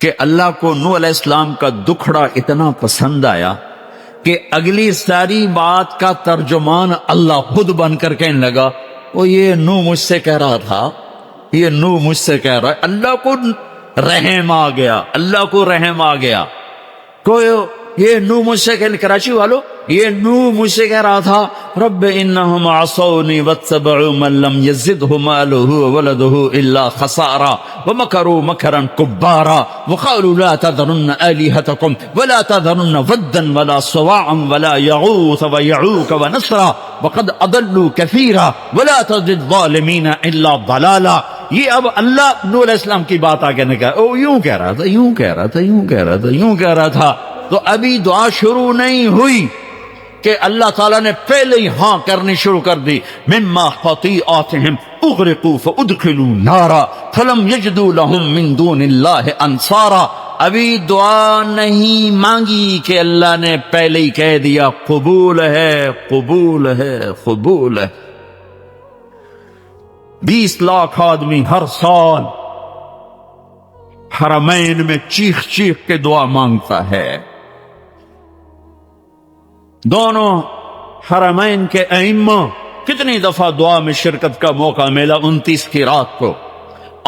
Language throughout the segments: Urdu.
کہ اللہ کو نوح علیہ السلام کا دکھڑا اتنا پسند آیا کہ اگلی ساری بات کا ترجمان اللہ خود بن کر کہنے لگا وہ یہ نوح مجھ سے کہہ رہا تھا، یہ نوح مجھ سے کہہ رہا ہے۔ اللہ کو رحم آ گیا، اللہ کو رحم آ گیا۔ کوئی یہ نوح مجھ سے کہنے، کراچی والو، یہ نوح مجھ سے کہہ رہا تھا رب انہم عصونی واتبعوا من لم یزدہ مالہ وولدہ الا خسارا ومکروا مکرا کبارا وقالوا لا تذرن آلہتکم ولا تذرن ودا ولا سواعا ولا یغوث ویعوک ونسرا وقد اضلوا کثیرا ولا تزد الظالمین الا ضلالا۔ یہ اب اللہ نوح علیہ السلام کی بات آگے نے کہا او یوں کہہ رہا تھا، یوں کہہ رہا تھا، یوں کہہ رہا تھا، یوں کہہ رہا تھا۔ تو ابھی دعا شروع نہیں ہوئی کہ اللہ تعالیٰ نے پہلے ہی ہاں کرنی شروع کر دی، مما خطیئاتہم اغرقوا فادخلوا نارا فلم یجدوا لہم من دون اللہ انصارا۔ ابھی دعا نہیں مانگی کہ اللہ نے پہلے ہی کہہ دیا قبول ہے، قبول ہے، قبول ہے۔ 20 لاکھ آدمی ہر سال حرمین میں چیخ چیخ کے دعا مانگتا ہے۔ دونوں حرمین کے ائمہ کتنی دفعہ دعا میں شرکت کا موقع ملا۔ 29 کی رات کو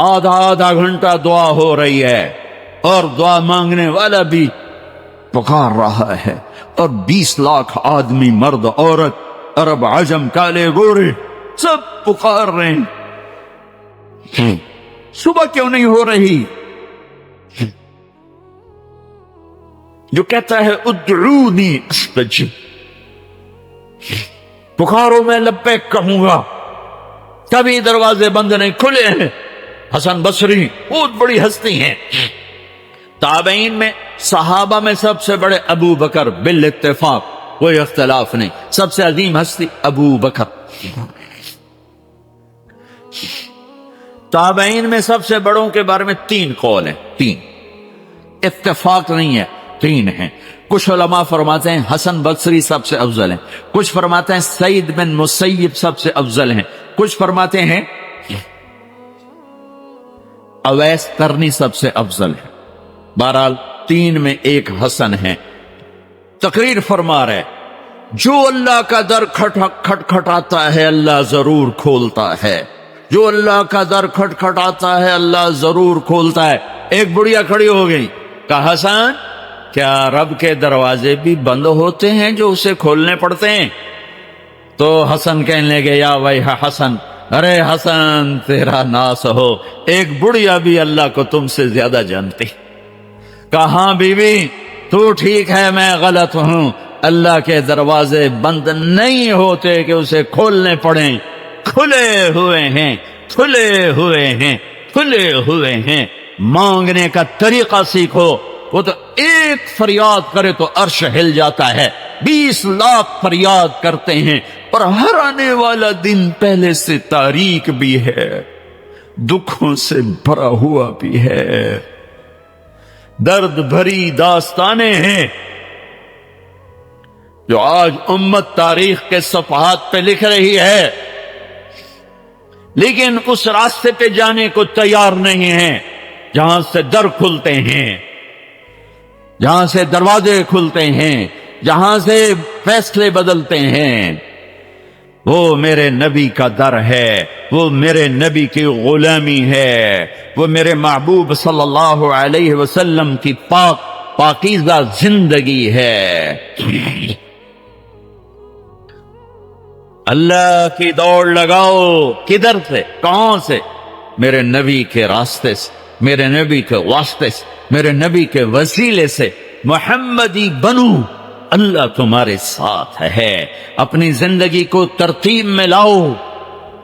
آدھا گھنٹہ دعا ہو رہی ہے اور دعا مانگنے والا بھی پکار رہا ہے، اور 20 لاکھ آدمی، مرد عورت، عرب عجم، کالے گورے، سب پکار رہے ہیں۔ صبح کیوں نہیں ہو رہی؟ جو کہتا ہے ادعونی استجب، پکارو میں لبیک کہوں گا، کبھی دروازے بند نہیں کھلے ہیں۔ حسن بصری بہت بڑی ہستی ہیں، تابعین میں، صحابہ میں سب سے بڑے ابو بکر، بالاتفاق کوئی اختلاف نہیں، سب سے عظیم ہستی ابو بکر۔ تابعین میں سب سے بڑوں کے بارے میں 3 قول ہیں، 3 اتفاق نہیں ہے، 3 ہیں۔ کچھ علماء فرماتے ہیں حسن بصری سب سے افضل ہیں، کچھ فرماتے ہیں سعید بن مسیب سب سے افضل ہیں، کچھ فرماتے ہیں اویس قرنی سب سے افضل ہے۔ بہرحال 3 میں ایک حسن ہے۔ تقریر فرما رہے جو اللہ کا در کھٹکھٹاتا ہے اللہ ضرور کھولتا ہے، جو اللہ کا در کھٹکھٹاتا ہے اللہ ضرور کھولتا ہے۔ ایک بڑھیا کھڑی ہو گئی، کہا حسن کیا رب کے دروازے بھی بند ہوتے ہیں جو اسے کھولنے پڑتے ہیں؟ تو حسن کہنے لگے یا بھائی حسن، ارے حسن تیرا ناس ہو، ایک بڑھیا بھی اللہ کو تم سے زیادہ جانتی۔ کہاں بی بی تو ٹھیک ہے میں غلط ہوں، اللہ کے دروازے بند نہیں ہوتے کہ اسے کھولنے پڑیں، کھلے ہوئے ہیں، کھلے ہوئے ہیں، کھلے ہوئے ہیں۔ مانگنے کا طریقہ سیکھو، وہ تو ایک فریاد کرے تو عرش ہل جاتا ہے، 20 لاکھ فریاد کرتے ہیں، اور ہر آنے والا دن پہلے سے تاریک بھی ہے، دکھوں سے بھرا ہوا بھی ہے، درد بھری داستانیں ہیں جو آج امت تاریخ کے صفحات پہ لکھ رہی ہے، لیکن اس راستے پہ جانے کو تیار نہیں ہے جہاں سے در کھلتے ہیں، جہاں سے دروازے کھلتے ہیں، جہاں سے فیصلے بدلتے ہیں۔ وہ میرے نبی کا در ہے، وہ میرے نبی کی غلامی ہے، وہ میرے محبوب صلی اللہ علیہ وسلم کی پاکیزہ زندگی ہے۔ اللہ کی دوڑ لگاؤ، کدھر سے، کہاں سے؟ میرے نبی کے راستے سے، میرے نبی کے واسطے سے، میرے نبی کے وسیلے سے محمدی بنو، اللہ تمہارے ساتھ ہے۔ اپنی زندگی کو ترتیب میں لاؤ،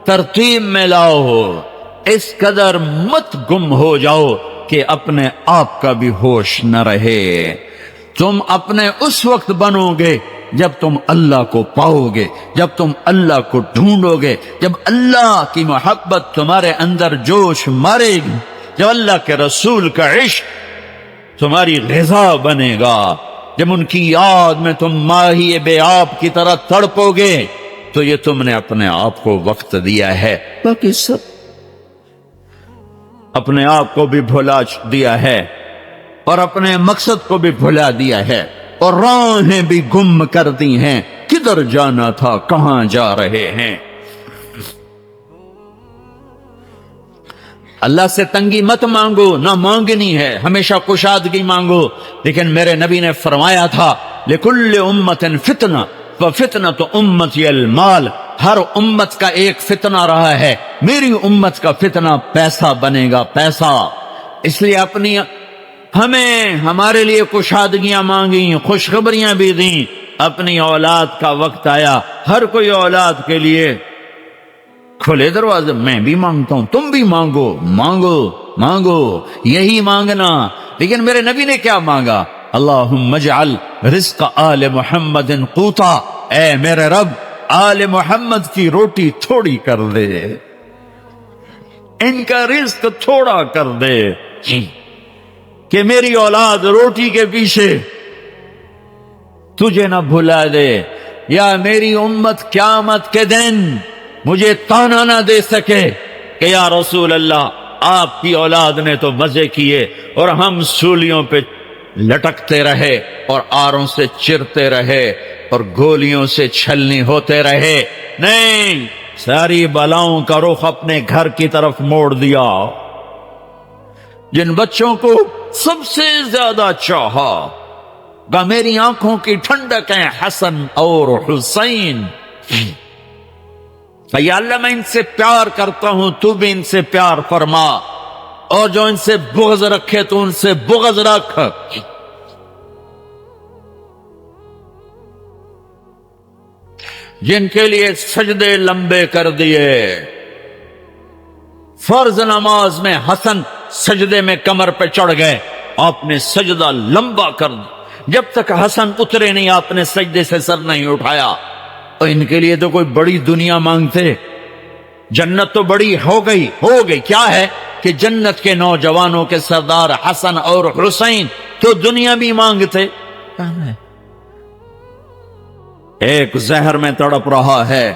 ترتیب میں لاؤ، اس قدر مت گم ہو جاؤ کہ اپنے آپ کا بھی ہوش نہ رہے۔ تم اپنے اس وقت بنو گے جب تم اللہ کو پاؤ گے، جب تم اللہ کو ڈھونڈو گے، جب اللہ کی محبت تمہارے اندر جوش مارے گی، جب اللہ کے رسول کا عشق تمہاری غذا بنے گا، جب ان کی یاد میں تم ماہی بے آب کی طرح تڑپو گے، تو یہ تم نے اپنے آپ کو وقت دیا ہے، باقی سب اپنے آپ کو بھی بھلا دیا ہے۔ اور اپنے مقصد کو بھی بھلا دیا ہے اور راہیں بھی گم کر دی ہیں، کدھر جانا تھا کہاں جا رہے ہیں۔ اللہ سے تنگی مت مانگو، نہ مانگنی ہے، ہمیشہ کشادگی مانگو، لیکن میرے نبی نے فرمایا تھا لِكُلِّ أُمَّةٍ فِتْنَةٌ وَفِتْنَةُ أُمَّتِي الْمَالِ، ہر امت کا ایک فتنہ رہا ہے، میری امت کا فتنہ پیسہ بنے گا، پیسہ۔ اس لیے ہمیں ہمارے لیے کشادگیاں مانگی، خوشخبریاں بھی دیں، اپنی اولاد کا وقت آیا، ہر کوئی اولاد کے لیے کھلے دروازے، میں بھی مانگتا ہوں، تم بھی مانگو مانگو مانگو، یہی مانگنا۔ لیکن میرے نبی نے کیا مانگا؟ اللہم اجعل رزق آل محمد قوتا، اے میرے رب آل محمد کی روٹی تھوڑی کر دے، ان کا رزق تھوڑا کر دے، کہ میری اولاد روٹی کے پیچھے تجھے نہ بھلا دے، یا میری امت قیامت کے دن مجھے تانا نہ دے سکے کہ یا رسول اللہ آپ کی اولاد نے تو مزے کیے اور ہم سولیوں پہ لٹکتے رہے اور آروں سے چرتے رہے اور گولیوں سے چھلنی ہوتے رہے۔ نہیں، ساری بلاؤں کا رخ اپنے گھر کی طرف موڑ دیا۔ جن بچوں کو سب سے زیادہ چاہا گا میری آنکھوں کی ٹھنڈک ہیں حسن اور حسین، یا اللہ میں ان سے پیار کرتا ہوں، تو بھی ان سے پیار فرما، اور جو ان سے بغض رکھے تو ان سے بغض رکھ۔ جن کے لیے سجدے لمبے کر دیے، فرض نماز میں حسن سجدے میں کمر پہ چڑھ گئے، آپ نے سجدہ لمبا کر دیا، جب تک حسن اترے نہیں آپ نے سجدے سے سر نہیں اٹھایا۔ اور ان کے لیے تو کوئی بڑی دنیا مانگتے، جنت تو بڑی ہو گئی، کیا ہے کہ جنت کے نوجوانوں کے سردار حسن اور حسین تو دنیا بھی مانگتے۔ ایک زہر میں تڑپ رہا ہے،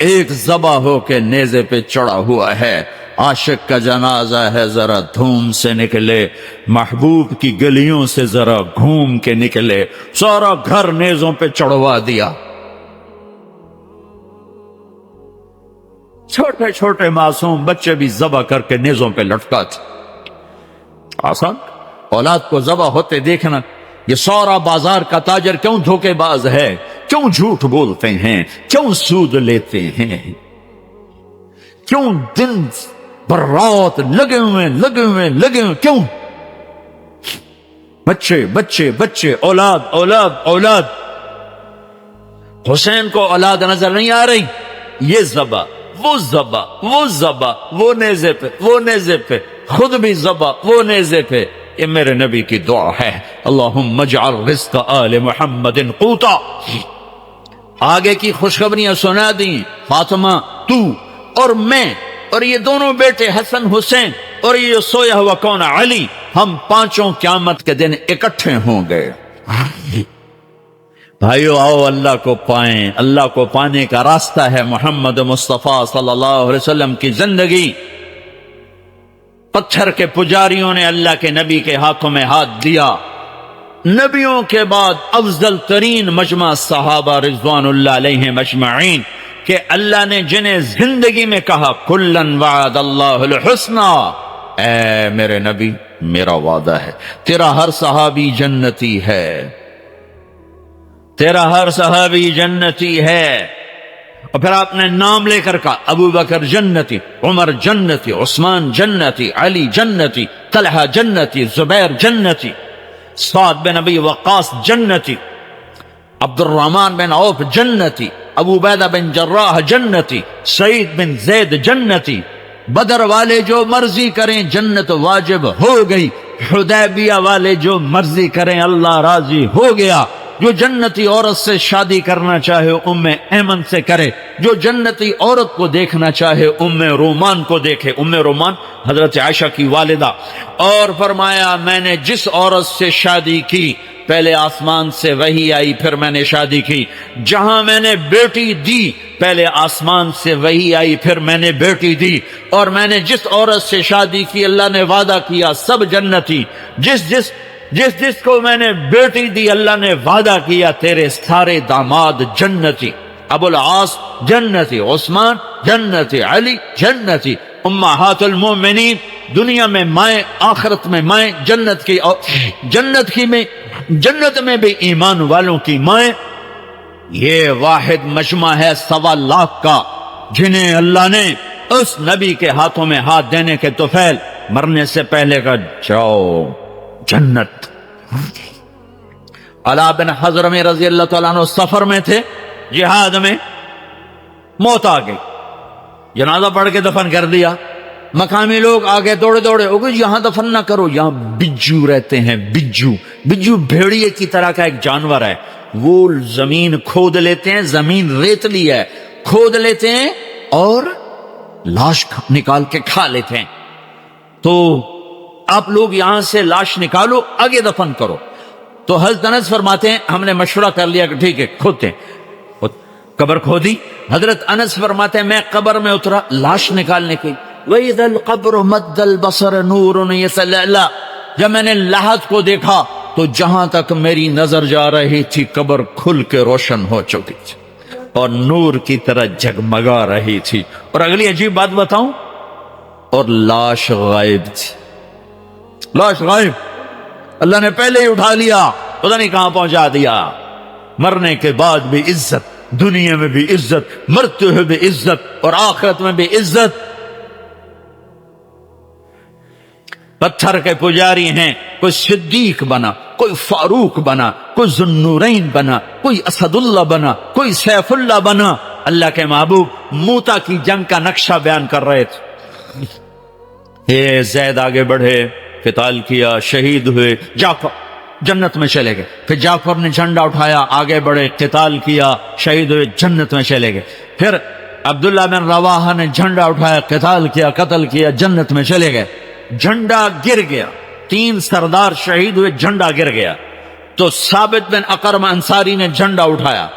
ایک ذبح ہو کے نیزے پہ چڑھا ہوا ہے، عاشق کا جنازہ ہے، ذرا دھوم سے نکلے، محبوب کی گلیوں سے ذرا گھوم کے نکلے، سارا گھر نیزوں پہ چڑھوا دیا۔ چھوٹے چھوٹے معصوم بچے بھی ذبح کر کے نیزوں پہ لٹکاتے۔ آسان اولاد کو ذبح ہوتے دیکھنا، یہ سارا بازار کا تاجر کیوں دھوکے باز ہے، کیوں جھوٹ بولتے ہیں، کیوں سود لیتے ہیں، کیوں دن بر رات لگے ہوئے، کیوں؟ بچے بچے بچے، اولاد اولاد اولاد۔ حسین کو اولاد نظر نہیں آ رہی، یہ ذبح، وہ ذبح، وہ نیزے پہ، وہ نیزے پہ، خود بھی ذبح، وہ نیزے پہ۔ یہ میرے نبی کی دعا ہے، اللہم اجعل رزق آل محمد قوتا۔ آگے کی خوشخبریاں سنا دیں، فاطمہ، تو اور میں اور یہ دونوں بیٹے حسن حسین اور یہ سویا ہوا کون علی، ہم پانچوں قیامت کے دن اکٹھے ہوں گے۔ بھائیو آؤ اللہ کو پائیں، اللہ کو پانے کا راستہ ہے محمد مصطفیٰ صلی اللہ علیہ وسلم کی زندگی۔ پتھر کے پجاریوں نے اللہ کے نبی کے ہاتھوں میں ہاتھ دیا، نبیوں کے بعد افضل ترین مجمع صحابہ رضوان اللہ علیہم اجمعین، کہ اللہ نے جنہیں زندگی میں کہا کلن وعد اللہ الحسنى، اے میرے نبی میرا وعدہ ہے تیرا ہر صحابی جنتی ہے، تیرا ہر صحابی جنتی ہے۔ اور پھر آپ نے نام لے کر کہا ابو بکر جنتی، عمر جنتی، عثمان جنتی، علی جنتی، طلحہ جنتی، زبیر جنتی، سعد بن ابی وقاص جنتی، عبد الرحمن بن عوف جنتی، ابو عبیدہ بن جراح جنتی، سعید بن زید جنتی۔ بدر والے جو مرضی کریں جنت واجب ہو گئی، حدیبیہ والے جو مرضی کریں اللہ راضی ہو گیا۔ جو جنتی عورت سے شادی کرنا چاہے ام ایمن سے کرے، جو جنتی عورت کو دیکھنا چاہے ام رومان کو دیکھے، ام رومان حضرت عائشہ کی والدہ۔ اور فرمایا میں نے جس عورت سے شادی کی پہلے آسمان سے وحی آئی پھر میں نے شادی کی، جہاں میں نے بیٹی دی پہلے آسمان سے وحی آئی پھر میں نے بیٹی دی، اور میں نے جس عورت سے شادی کی اللہ نے وعدہ کیا سب جنتی، جس جس جس کو میں نے بیٹی دی اللہ نے وعدہ کیا تیرے سارے داماد جنتی، ابو العاص جنتی، عثمان جنتی، علی جنتی، امہات المومنین دنیا میں مائیں آخرت میں مائیں، جنت کی اور جنت میں بھی ایمان والوں کی مائیں۔ یہ واحد مجمع ہے 1.25 کا، جنہیں اللہ نے اس نبی کے ہاتھوں میں ہاتھ دینے کے توفیل مرنے سے پہلے کا جاؤ جنت۔ علا بن حضرمی رضی اللہ تعالیٰ عنہ سفر میں تھے، جہاد میں، موت آ گئی، جنازہ پڑھ کے دفن کر دیا۔ مقامی لوگ آگے دوڑے دوڑے، یہاں دفن نہ کرو، یہاں بجو رہتے ہیں، بجو بھیڑیے کی طرح کا ایک جانور ہے، وہ زمین کھود لیتے ہیں، زمین ریتلی ہے، کھود لیتے ہیں اور لاش نکال کے کھا لیتے ہیں۔ تو آپ لوگ یہاں سے لاش نکالو، آگے دفن کرو۔ تو حضرت انس فرماتے ہیں ہم نے مشورہ کر لیا کہ ٹھیک ہے کھودتے ہیں، قبر کھودی۔ حضرت انس فرماتے ہیں میں قبر میں اترا لاش نکالنے کی، وَإِذَا الْقَبْرُ مَدَّ الْبَصَرَ نُورٌ يَتَلَأْلَأْ، جب میں نے لحد کو دیکھا تو جہاں تک میری نظر جا رہی تھی قبر کھل کے روشن ہو چکی تھی اور نور کی طرح جگمگا رہی تھی۔ اور اگلی عجیب بات بتاؤں، اور لاش غائب تھی، لاش غائب، اللہ نے پہلے ہی اٹھا لیا، پتہ نہیں کہاں پہنچا دیا۔ مرنے کے بعد بھی عزت، دنیا میں بھی عزت، مرتے ہوئے بھی عزت اور آخرت میں بھی عزت۔ پتھر کے پجاری ہیں، کوئی صدیق بنا، کوئی فاروق بنا، کوئی ذوالنورین بنا، کوئی اسد اللہ بنا، کوئی سیف اللہ بنا۔ اللہ کے محبوب موتا کی جنگ کا نقشہ بیان کر رہے تھے۔ یہ زید آگے بڑھے، قتال کیا، شہید ہوئے، جعفر جنت میں چلے گئے۔ پھر جعفر نے جھنڈا اٹھایا، آگے بڑھے، قتال کیا، شہید ہوئے، جنت میں چلے گئے۔ پھر عبداللہ بن رواحہ نے جھنڈا اٹھایا، قتال کیا، قتل کیا، جنت میں چلے گئے۔ جھنڈا گر گیا، 3 سردار شہید ہوئے، جھنڈا گر گیا۔ تو ثابت بن اقرم انصاری نے جھنڈا اٹھایا،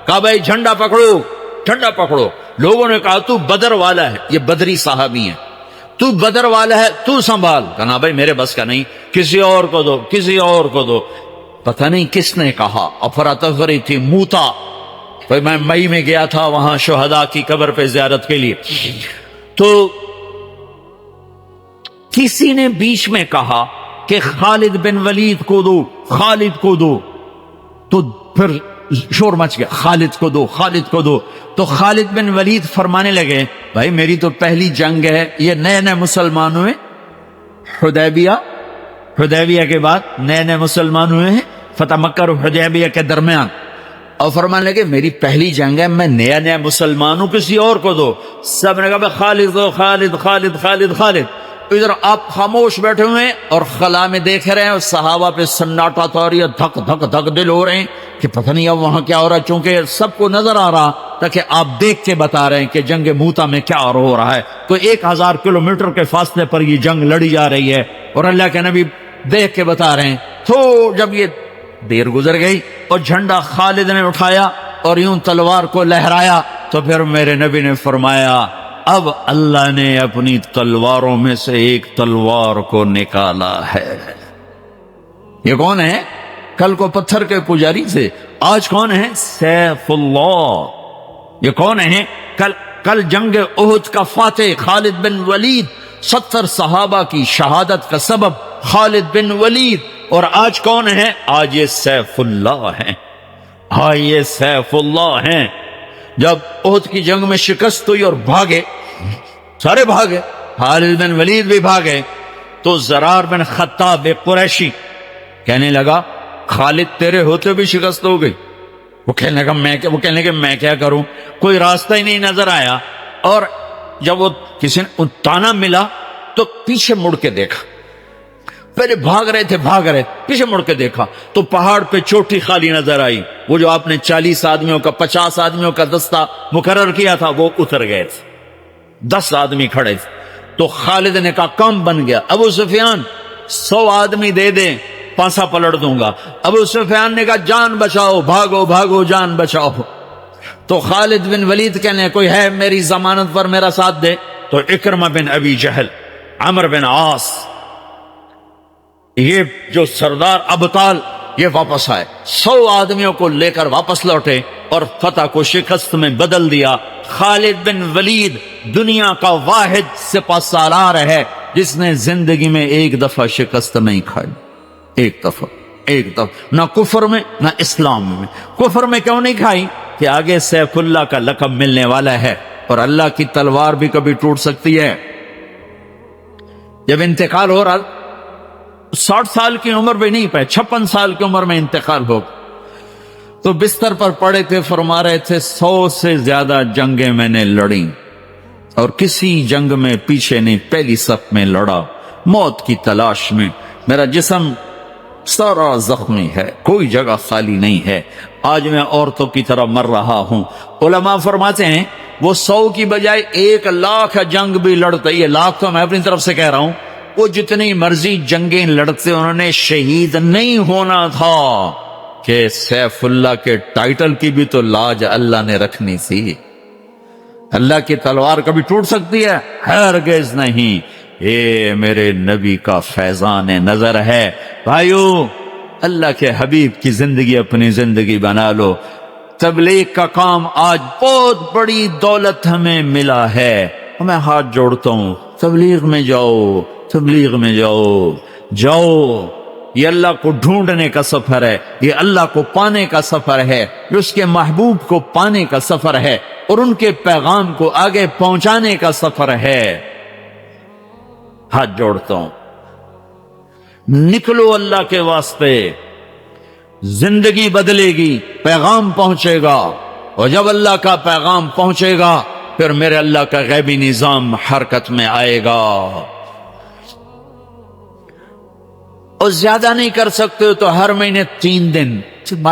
کہا بھائی جھنڈا پکڑو، جھنڈا پکڑو۔ لوگوں نے کہا تو بدر والا ہے، یہ بدری صحابی ہیں، تو بدر والا ہے، تو سنبھال۔ کہا بھائی میرے بس کا نہیں، کسی اور کو دو، کسی اور کو دو۔ پتہ نہیں کس نے کہا، افراتفری تھی، موتا۔ میں مئی میں گیا تھا وہاں شہداء کی قبر پہ زیارت کے لیے، تو کسی نے بیچ میں کہا کہ خالد بن ولید کو دو، خالد کو دو، تو پھر شور مچ گیا، خالد کو دو، خالد کو دو۔ تو خالد بن ولید فرمانے لگے بھائی میری تو پہلی جنگ ہے، یہ نئے نئے مسلمان ہوئے، حدیبیہ کے بعد نئے نئے مسلمان ہوئے ہیں، فتح مکہ اور حدیبیہ کے درمیان، اور فرمانے لگے میری پہلی جنگ ہے، میں نیا نیا مسلمان ہوں، کسی اور کو دو۔ سب نے کہا خالد دو، خالد خالد خالد خالد۔ ادھر آپ خاموش بیٹھے ہوئے ہیں اور خلا میں دیکھ رہے ہیں، اور صحابہ پہ سناٹا تھا، اور یہ دھک دھک دھک دل ہو رہے ہیں کہ پتہ نہیں اب وہاں کیا ہو رہا ہے، چونکہ سب کو نظر آ رہا تاکہ آپ دیکھ کے بتا رہے ہیں کہ جنگ موتا میں کیا ہو رہا ہے۔ تو 1000 کلومیٹر کے فاصلے پر یہ جنگ لڑی جا رہی ہے، اور اللہ کے نبی دیکھ کے بتا رہے ہیں۔ تو جب یہ دیر گزر گئی اور جھنڈا خالد نے اٹھایا اور یوں تلوار کو لہرایا، تو پھر میرے نبی نے فرمایا اب اللہ نے اپنی تلواروں میں سے ایک تلوار کو نکالا ہے۔ یہ کون ہے؟ کل کو پتھر کے پجاری تھے، آج کون ہے؟ سیف اللہ۔ یہ کون ہے؟ کل جنگ احد کا فاتح خالد بن ولید، 70 صحابہ کی شہادت کا سبب خالد بن ولید، اور آج کون ہے؟ آج یہ سیف اللہ ہیں، ہاں یہ سیف اللہ ہیں۔ جب احد کی جنگ میں شکست ہوئی اور بھاگے، سارے بھاگے، خالد بن ولید بھی بھاگے، تو زرار بن خطاب قریشی کہنے لگا خالد تیرے ہوتے بھی شکست ہو گئی۔ وہ کہنے لگا میں کیا کروں، کوئی راستہ ہی نہیں نظر آیا۔ اور جب وہ کسی نے تانا ملا تو پیچھے مڑ کے دیکھا، پہلے بھاگ رہے تھے، پیچھے مڑ کے دیکھا تو پہاڑ پہ چوٹی خالی نظر آئی، وہ جو آپ نے 40 آدمیوں کا 50 آدمیوں کا دستہ مقرر کیا تھا وہ اتر گئے تھے، 10 آدمی کھڑے تھے۔ تو خالد نے کہا کام بن گیا، ابو سفیان 100 آدمی دے دیں، پانسا پلٹ دوں گا۔ ابو سفیان نے کہا جان بچاؤ، بھاگو بھاگو جان بچاؤ۔ تو خالد بن ولید کہنے کوئی ہے میری ضمانت پر میرا ساتھ دے؟ تو اکرمہ بن ابی جہل، عمر بن عاص، یہ جو سردار ابطال یہ واپس آئے، 100 آدمیوں کو لے کر واپس لوٹے اور فتح کو شکست میں بدل دیا۔ خالد بن ولید دنیا کا واحد سپہ سالار ہے جس نے زندگی میں ایک دفعہ شکست نہیں کھائی، ایک دفعہ نہ کفر میں نہ اسلام میں۔ کفر میں کیوں نہیں کھائی؟ کہ آگے سیف اللہ کا لقب ملنے والا ہے اور اللہ کی تلوار بھی کبھی ٹوٹ سکتی ہے۔ جب انتقال ہو رہا 60 سال کی عمر میں نہیں پائے، 56 سال کی عمر میں انتقال ہو، تو بستر پر پڑے تھے، فرما رہے تھے 100 سے زیادہ جنگیں میں نے لڑیں اور کسی جنگ میں پیچھے نہیں، پہلی صف میں لڑا، موت کی تلاش میں، میرا جسم سارا زخمی ہے، کوئی جگہ خالی نہیں ہے، آج میں عورتوں کی طرح مر رہا ہوں۔ علماء فرماتے ہیں وہ 100 کی بجائے 1,00,000 جنگ بھی لڑتا، یہ لاکھ تو میں اپنی طرف سے کہہ رہا ہوں، وہ جتنی مرضی جنگیں لڑتے انہوں نے شہید نہیں ہونا تھا، کہ سیف اللہ کے ٹائٹل کی بھی تو لاج اللہ نے رکھنی تھی۔ اللہ کی تلوار کبھی ٹوٹ سکتی ہے؟ ہرگز نہیں۔ یہ میرے نبی کا فیضان نظر ہے۔ بھائیو، اللہ کے حبیب کی زندگی اپنی زندگی بنا لو۔ تبلیغ کا کام آج بہت بڑی دولت ہمیں ملا ہے، میں ہاتھ جوڑتا ہوں، تبلیغ میں جاؤ، تبلیغ میں جاؤ۔ یہ اللہ کو ڈھونڈنے کا سفر ہے، یہ اللہ کو پانے کا سفر ہے، یہ اس کے محبوب کو پانے کا سفر ہے اور ان کے پیغام کو آگے پہنچانے کا سفر ہے۔ ہاتھ جوڑتا ہوں، نکلو اللہ کے واسطے، زندگی بدلے گی، پیغام پہنچے گا، اور جب اللہ کا پیغام پہنچے گا پھر میرے اللہ کا غیبی نظام حرکت میں آئے گا۔ اور زیادہ نہیں کر سکتے ہو تو ہر مہینے 3 دن،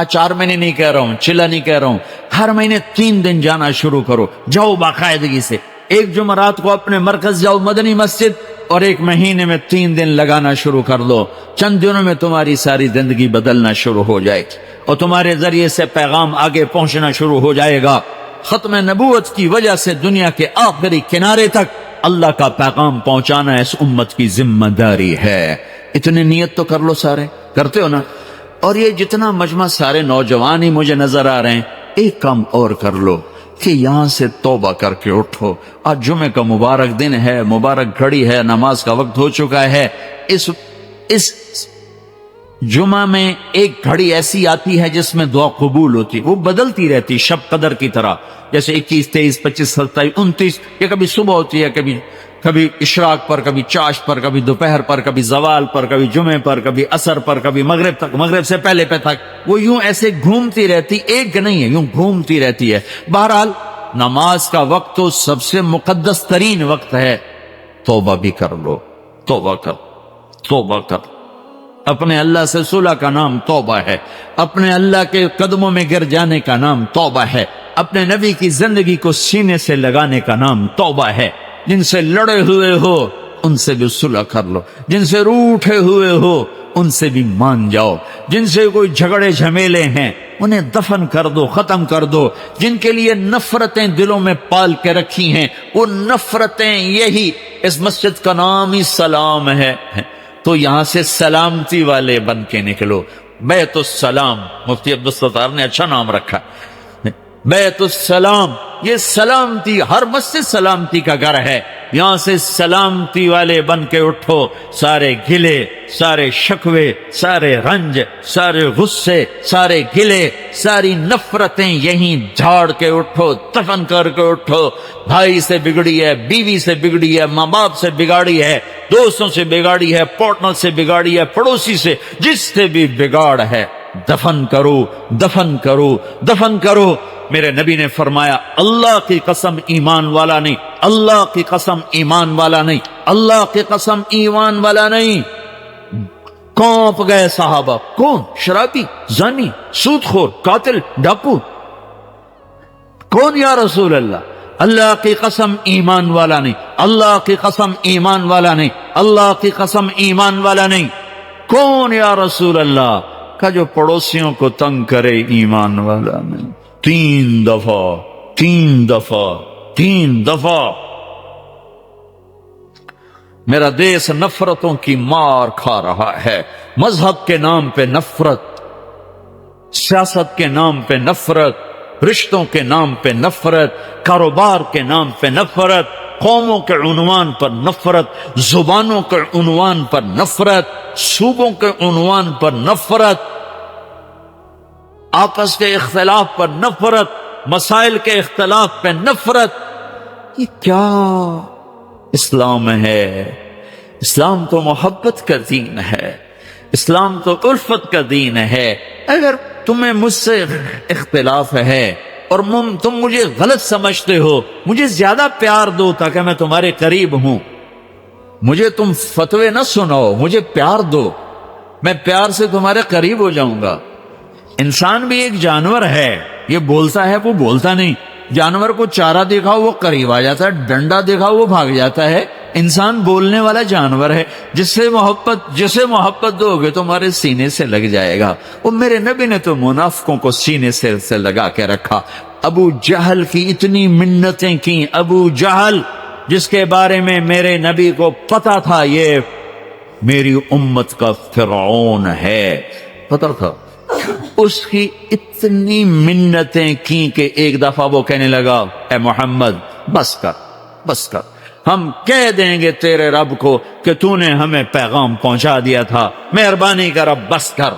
4 مہینے نہیں کہہ رہا ہوں، چلا نہیں کہہ رہا ہوں، ہر مہینے 3 دن جانا شروع کرو، جاؤ باقاعدگی سے۔ ایک جمعرات کو اپنے مرکز جاؤ مدنی مسجد، اور ایک مہینے میں 3 دن لگانا شروع کر دو، چند دنوں میں تمہاری ساری زندگی بدلنا شروع ہو جائے اور تمہارے ذریعے سے پیغام آگے پہنچنا شروع ہو جائے گا۔ ختم نبوت کی وجہ سے دنیا کے آخری کنارے تک اللہ کا پیغام پہنچانا اس امت کی ذمہ داری ہے۔ اتنی نیت تو کر لو، سارے کرتے ہو نا؟ اور یہ جتنا مجمع سارے نوجوان ہی مجھے نظر آ رہے ہیں، ایک کام اور کر لو کہ یہاں سے توبہ کر کے اٹھو۔ آج جمعے کا مبارک دن ہے، مبارک گھڑی ہے، نماز کا وقت ہو چکا ہے۔ اس جمعہ میں ایک گھڑی ایسی آتی ہے جس میں دعا قبول ہوتی، وہ بدلتی رہتی شب قدر کی طرح، جیسے 21، 23، 25، 27، 29، یہ کبھی صبح ہوتی ہے، کبھی اشراق پر، کبھی چاش پر، کبھی دوپہر پر، کبھی زوال پر، کبھی جمعے پر، کبھی عصر پر، کبھی مغرب تک، مغرب سے پہلے تک، وہ یوں ایسے گھومتی رہتی، ایک نہیں ہے، یوں گھومتی رہتی ہے۔ بہرحال نماز کا وقت تو سب سے مقدس ترین وقت ہے، توبہ بھی کر لو، توبہ کر۔ اپنے اللہ سے صلح کا نام توبہ ہے، اپنے اللہ کے قدموں میں گر جانے کا نام توبہ ہے، اپنے نبی کی زندگی کو سینے سے لگانے کا نام توبہ ہے۔ جن سے لڑے ہوئے ہو ان سے بھی صلح کر لو، جن سے روٹھے ہوئے ہو ان سے بھی مان جاؤ، جن سے کوئی جھگڑے جھمیلے ہیں انہیں دفن کر دو، ختم کر دو، جن کے لیے نفرتیں دلوں میں پال کے رکھی ہیں وہ نفرتیں، یہی اس مسجد کا نام ہی سلام ہے، تو یہاں سے سلامتی والے بن کے نکلو۔ بیت السلام، مفتی عبدالستار نے اچھا نام رکھا، بیت السلام، یہ سلامتی، ہر مسجد سلامتی کا گھر ہے، یہاں سے سلامتی والے بن کے اٹھو، سارے گلے، سارے شکوے، سارے رنج، سارے غصے، سارے گلے، ساری نفرتیں یہیں جھاڑ کے اٹھو، دفن کر کے اٹھو۔ بھائی سے بگڑی ہے، بیوی سے بگڑی ہے، ماں باپ سے بگاڑی ہے، دوستوں سے بگاڑی ہے، پارٹنر سے بگاڑی ہے، پڑوسی سے، جس سے بھی بگاڑ ہے، دفن کرو، دفن کرو، دفن کرو۔ میرے نبی نے فرمایا، اللہ کی قسم ایمان والا نہیں، اللہ کی قسم ایمان والا نہیں، اللہ کی قسم ایمان والا نہیں۔ کانپ گئے صحابہ، کون؟ شرابی، زانی، سود خور، قاتل، ڈاکو، کون یا رسول اللہ؟ اللہ کی قسم ایمان والا نہیں، اللہ کی قسم ایمان والا نہیں، اللہ کی قسم ایمان والا نہیں۔ کون یا رسول اللہ؟ کا جو پڑوسیوں کو تنگ کرے ایمان والا نہیں۔ 3 دفعہ میرا دیس نفرتوں کی مار کھا رہا ہے، مذہب کے نام پہ نفرت، سیاست کے نام پہ نفرت، رشتوں کے نام پہ نفرت، کاروبار کے نام پہ نفرت، قوموں کے عنوان پر نفرت، زبانوں کے عنوان پر نفرت، صوبوں کے عنوان پر نفرت، آپس کے اختلاف پر نفرت، مسائل کے اختلاف پہ نفرت۔ یہ کیا اسلام ہے؟ اسلام تو محبت کا دین ہے، اسلام تو الفت کا دین ہے۔ اگر تمہیں مجھ سے اختلاف ہے اور تم مجھے غلط سمجھتے ہو، مجھے زیادہ پیار دو تاکہ میں تمہارے قریب ہوں، مجھے تم فتوے نہ سناؤ، مجھے پیار دو، میں پیار سے تمہارے قریب ہو جاؤں گا۔ انسان بھی ایک جانور ہے، یہ بولتا ہے وہ بولتا نہیں، جانور کو چارہ دکھاؤ وہ قریب آ جاتا ہے، ڈنڈا دکھاؤ وہ بھاگ جاتا ہے۔ انسان بولنے والا جانور ہے، جسے محبت دو گے تمہارے سینے سے لگ جائے گا۔ وہ میرے نبی نے تو منافقوں کو سینے سے لگا کے رکھا۔ ابو جہل کی اتنی منتیں کی، ابو جہل جس کے بارے میں میرے نبی کو پتا تھا یہ میری امت کا فرعون ہے، پتا تھا، اس کی اتنی منتیں کی کہ ایک دفعہ وہ کہنے لگا اے محمد بس کر، ہم کہہ دیں گے تیرے رب کو کہ تو نے ہمیں پیغام پہنچا دیا تھا، مہربانی کر اب بس کر۔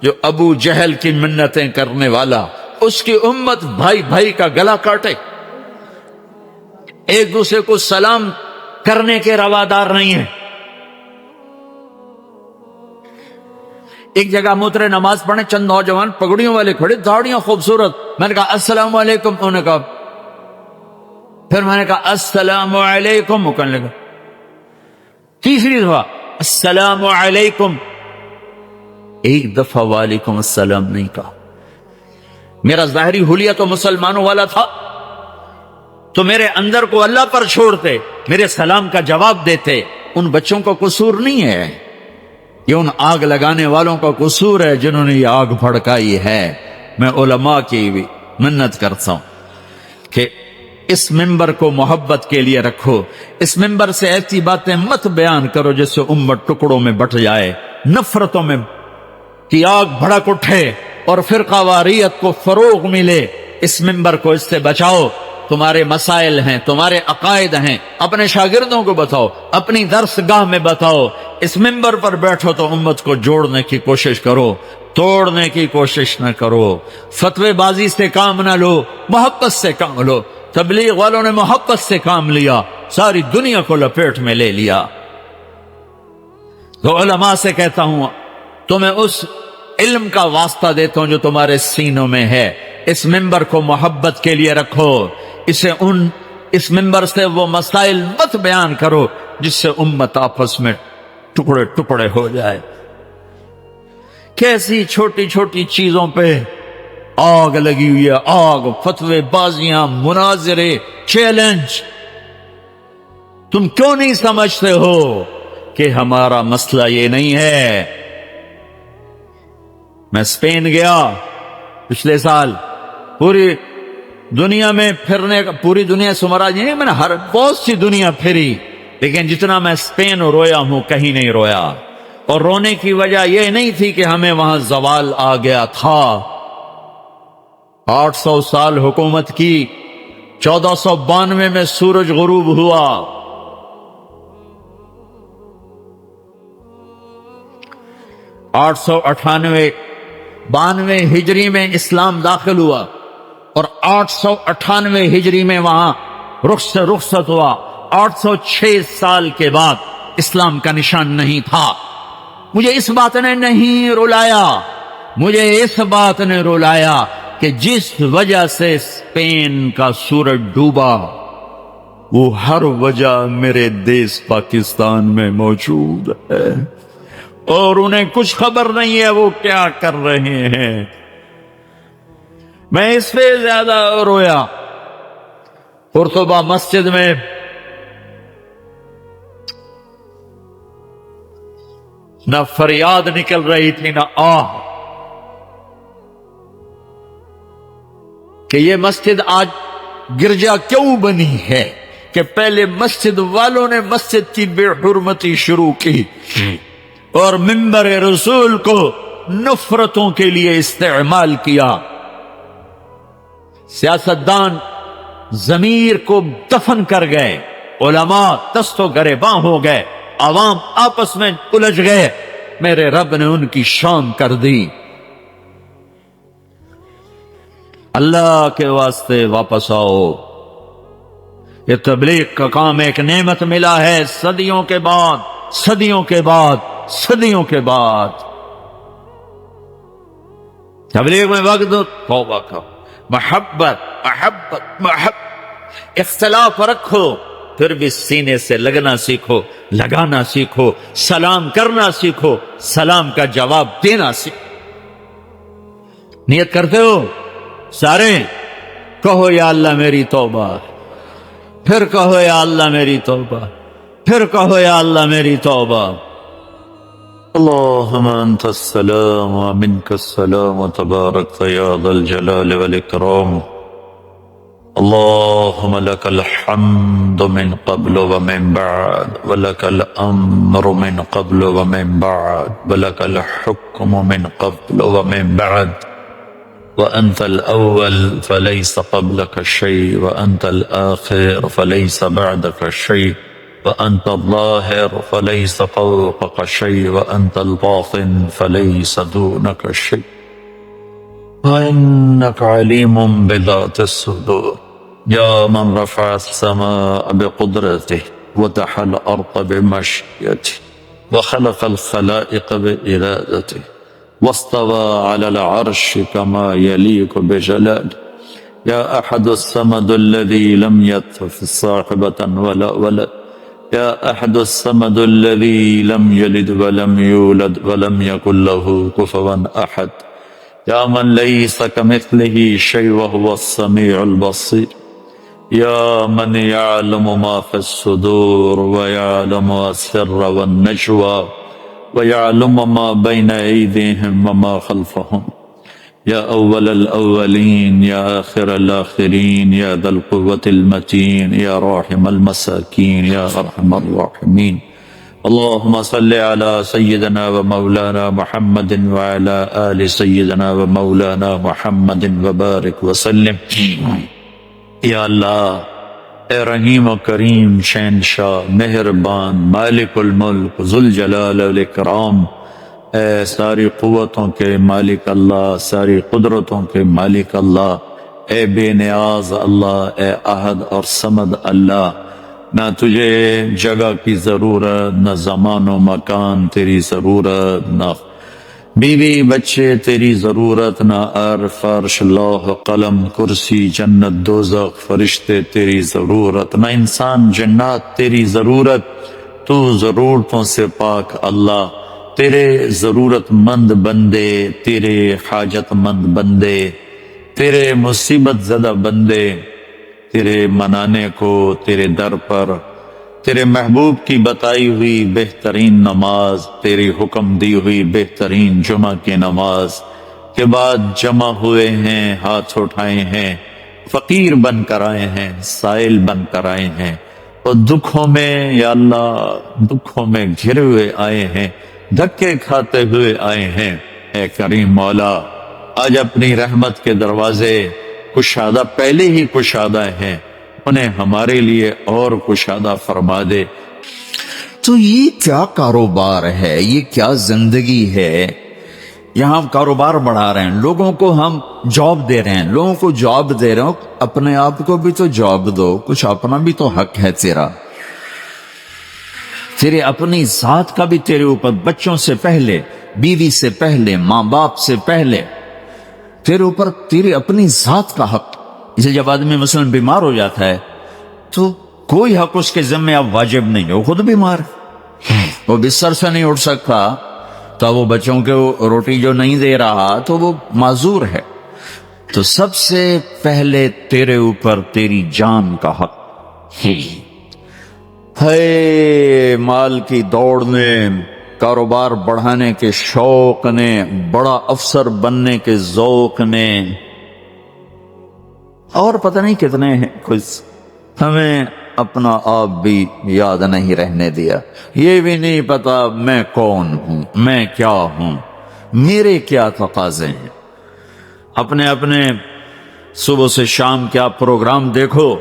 جو ابو جہل کی منتیں کرنے والا، اس کی امت بھائی بھائی کا گلا کاٹے، ایک دوسرے کو سلام کرنے کے روادار نہیں ہے۔ ایک جگہ مترے نماز پڑھنے، چند نوجوان پگڑیوں والے کھڑے، داڑیاں خوبصورت، میں نے کہا السلام علیکم، انہوں نے کہا، پھر میں نے کہا السلام علیکم، وہ کہنے لگا، تیسری دفعہ السلام علیکم، ایک دفعہ وعلیکم السلام نہیں کہا۔ میرا ظاہری حلیہ تو مسلمانوں والا تھا، تو میرے اندر کو اللہ پر چھوڑتے، میرے سلام کا جواب دیتے۔ ان بچوں کا قصور نہیں ہے، یہ ان آگ لگانے والوں کا قصور ہے جنہوں نے یہ آگ بھڑکائی ہے۔ میں علماء کی بھی منت کرتا ہوں کہ اس ممبر کو محبت کے لیے رکھو، اس ممبر سے ایسی باتیں مت بیان کرو جس سے امت ٹکڑوں میں بٹ جائے، نفرتوں میں کی آگ بھڑک اٹھے اور فرقہ واریت کو فروغ ملے۔ اس ممبر کو اس سے بچاؤ، تمہارے مسائل ہیں، تمہارے عقائد ہیں، اپنے شاگردوں کو بتاؤ، اپنی درس گاہ میں بتاؤ۔ اس ممبر پر بیٹھو تو امت کو جوڑنے کی کوشش کرو، توڑنے کی کوشش نہ کرو۔ فتوی بازی سے کام نہ لو، محبت سے کام لو۔ تبلیغ والوں نے محبت سے کام لیا، ساری دنیا کو لپیٹ میں لے لیا۔ تو علماء سے کہتا ہوں، تمہیں اس علم کا واسطہ دیتا ہوں جو تمہارے سینوں میں ہے۔ اس ممبر کو محبت کے لیے رکھو، اس ممبر سے وہ مسائل مت بیان کرو جس سے امت آپس میں ٹکڑے ٹکڑے ہو جائے۔ کیسی چھوٹی چھوٹی چیزوں پہ آگ لگی ہوئی ہے، آگ، فتوے بازیاں، مناظرے، چیلنج۔ تم کیوں نہیں سمجھتے ہو کہ ہمارا مسئلہ یہ نہیں ہے؟ میں اسپین گیا پچھلے سال، پوری دنیا میں پھرنے کا، پوری دنیا سمرا جی نہیں، میں نے بہت سی دنیا پھری، لیکن جتنا میں اسپین رویا ہوں کہیں نہیں رویا۔ اور رونے کی وجہ یہ نہیں تھی کہ ہمیں وہاں زوال آ گیا تھا، 800 سال حکومت کی، 1492 میں سورج غروب ہوا، 892 ہجری میں اسلام داخل ہوا، اور 898 ہجری میں وہاں رخصت ہوا۔ 806 سال کے بعد اسلام کا نشان نہیں تھا۔ مجھے اس بات نے نہیں رلایا، مجھے اس بات نے رلایا کہ جس وجہ سے اسپین کا سورج ڈوبا، وہ ہر وجہ میرے دیس پاکستان میں موجود ہے، اور انہیں کچھ خبر نہیں ہے وہ کیا کر رہے ہیں۔ میں اس پہ زیادہ رویا۔ قرطبہ مسجد میں نہ فریاد نکل رہی تھی نہ آہ کہ یہ مسجد آج گرجا کیوں بنی ہے، کہ پہلے مسجد والوں نے مسجد کی بے حرمتی شروع کی اور منبر رسول کو نفرتوں کے لیے استعمال کیا. سیاستدان ضمیر کو دفن کر گئے، علماء دست و گریباں ہو گئے، عوام آپس میں الجھ گئے. میرے رب نے ان کی شام کر دی. اللہ کے واسطے واپس آؤ. یہ تبلیغ کا کام ایک نعمت ملا ہے صدیوں کے بعد، صدیوں کے بعد، صدیوں کے بعد. تبلیغ میں وقت دو، توبہ کا محبت محبت محبت. اختلاف رکھو پھر بھی سینے سے لگنا سیکھو، لگانا سیکھو، سلام کرنا سیکھو، سلام کا جواب دینا سیکھو. نیت کرتے ہو سارے؟ کہو یا اللہ میری توبہ، پھر کہو یا اللہ میری توبہ، پھر کہو یا اللہ میری توبہ. اللہم انت السلام ومنک السلام وتبارک یا ذا الجلال والاکرام. اللهم لك الحمد من قبل ومن بعد ولك الأمر من قبل ومن بعد ولك الحكم من قبل ومن بعد وأنت الأول فليس قبلك شيء وأنت الآخر فليس بعدك شيء وأنت الظاهر فليس فوقك شيء وأنت الباطن فليس دونك شيء وإنك عليم بذات الصدور. يا من رفع السماء بقدرته وتحى الأرض بمشيئته وخلق الخلائق بإرادته واستوى على العرش كما يليق بجلاله. يا أحد الصمد الذي لم يتخذ صاحبة ولا ولد. يا أحد الصمد الذي لم يلد ولم يولد ولم يكن له كفوا أحد. يا من ليس كمثله شيء وهو السميع البصير. يا من يعلم ما في الصدور ويعلم السر والنجوى ويعلم ما بين أيديهم وما خلفهم. يا أول الأولين يا آخر الآخرين يا ذا القوة المتين يا راحم المساكين يا أرحم الراحمين. اللهم صل على سيدنا ومولانا محمد وعلى آل سيدنا ومولانا محمد وبارك وسلم. یا اللہ، اے رحیم و کریم، شہنشاہ، مہربان، مالک الملک، ذوالجلال والاکرام، اے ساری قوتوں کے مالک اللہ، ساری قدرتوں کے مالک اللہ، اے بے نیاز اللہ، اے احد اور صمد اللہ. نہ تجھے جگہ کی ضرورت، نہ زمان و مکان تیری ضرورت، نہ بیوی بچے تیری ضرورت، نہ عرش فرش لوح قلم کرسی جنت دوزخ فرشتے تیری ضرورت، نہ انسان جنات تیری ضرورت. تو ضرورتوں سے پاک اللہ. تیرے ضرورت مند بندے، تیرے حاجت مند بندے، تیرے مصیبت زدہ بندے تیرے منانے کو تیرے در پر، تیرے محبوب کی بتائی ہوئی بہترین نماز، تیری حکم دی ہوئی بہترین جمعہ کی نماز کے بعد جمع ہوئے ہیں، ہاتھ اٹھائے ہیں، فقیر بن کر آئے ہیں، سائل بن کر آئے ہیں، اور دکھوں میں یا اللہ دکھوں میں گھرے ہوئے آئے ہیں، دھکے کھاتے ہوئے آئے ہیں. اے کریم مولا، آج اپنی رحمت کے دروازے کشادہ پہلے ہی کشادہ ہیں، انہیں ہمارے لیے اور کشادہ فرما دے. تو یہ کیا کاروبار ہے، یہ کیا زندگی ہے؟ یہاں ہم کاروبار بڑھا رہے ہیں، لوگوں کو ہم جاب دے رہے ہیں، لوگوں کو جاب دے رہے ہو، اپنے آپ کو بھی تو جاب دو، کچھ اپنا بھی تو حق ہے تیرا. تیرے اپنی ذات کا بھی تیرے اوپر، بچوں سے پہلے، بیوی سے پہلے، ماں باپ سے پہلے تیرے اوپر تیری اپنی ذات کا حق. اسے جب آدمی مثلا بیمار ہو جاتا ہے تو کوئی حق اس کے ذمہ اب واجب نہیں، وہ خود بیمار، وہ بستر سے نہیں اٹھ سکتا، تو وہ بچوں کو روٹی جو نہیں دے رہا تو وہ معذور ہے. تو سب سے پہلے تیرے اوپر تیری جان کا حق ہے. مال کی دوڑ نے، کاروبار بڑھانے کے شوق نے، بڑا افسر بننے کے ذوق نے، اور پتہ نہیں کتنے ہیں کچھ، ہمیں اپنا آپ بھی یاد نہیں رہنے دیا، یہ بھی نہیں پتا میں کون ہوں، میں کیا ہوں، میرے کیا تقاضے ہیں۔ اپنے اپنے صبح سے شام کیا پروگرام دیکھو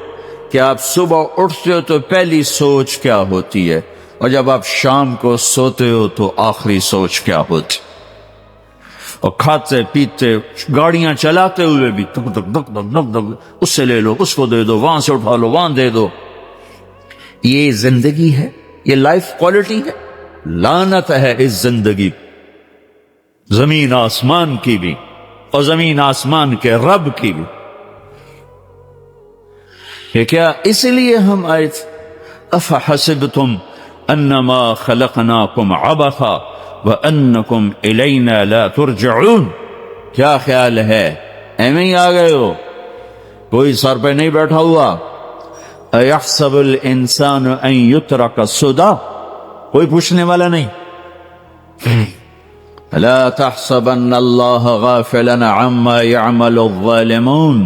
کہ آپ صبح اٹھتے ہو تو پہلی سوچ کیا ہوتی ہے، اور جب آپ شام کو سوتے ہو تو آخری سوچ کیا ہوتی۔ اور کھاتے پیتے گاڑیاں چلاتے ہوئے بھی دک دک دک دک دک دک، اس سے لے لو، اس کو دے دو، وہاں سے اٹھا لو، وہاں دے دو۔ یہ زندگی ہے، یہ لائف کوالٹی ہے؟ لعنت ہے اس زندگی، زمین آسمان کی بھی اور زمین آسمان کے رب کی بھی۔ یہ کیا اس لیے ہم آئے تھے؟ افحسبتم انما خلقناکم عبثا وانکم الینا لا ترجعون، کیا خیال ہے ایویں ہی آ گئے ہو؟ کوئی سر پہ نہیں بیٹھا ہوا۔ ایحسب الانسان ان یترک سدی، کوئی پوچھنے والا نہیں۔ لا تحسبن اللہ غافلا عما يعمل الظالمون،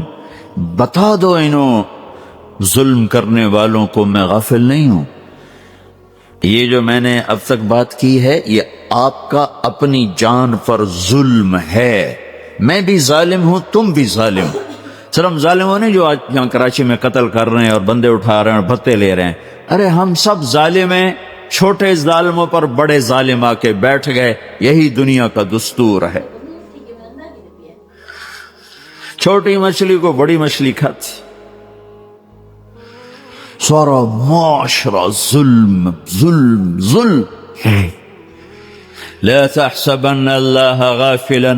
بتا دو انہوں ظلم کرنے والوں کو میں غافل نہیں ہوں۔ یہ جو میں نے اب تک بات کی ہے یہ آپ کا اپنی جان پر ظلم ہے۔ میں بھی ظالم ہوں، تم بھی ظالم ہو۔ صرف ہم ظالم ہو نہیں جو آج یہاں کراچی میں قتل کر رہے ہیں اور بندے اٹھا رہے ہیں اور بھتے لے رہے ہیں، ارے ہم سب ظالم ہیں، چھوٹے ظالموں پر بڑے ظالم آ کے بیٹھ گئے، یہی دنیا کا دستور ہے۔ چھوٹی مچھلی کو بڑی مچھلی کھاتی، سارا معاشرہ ظلم ظلم ظلم۔ لا تحسبن اللہ غافلا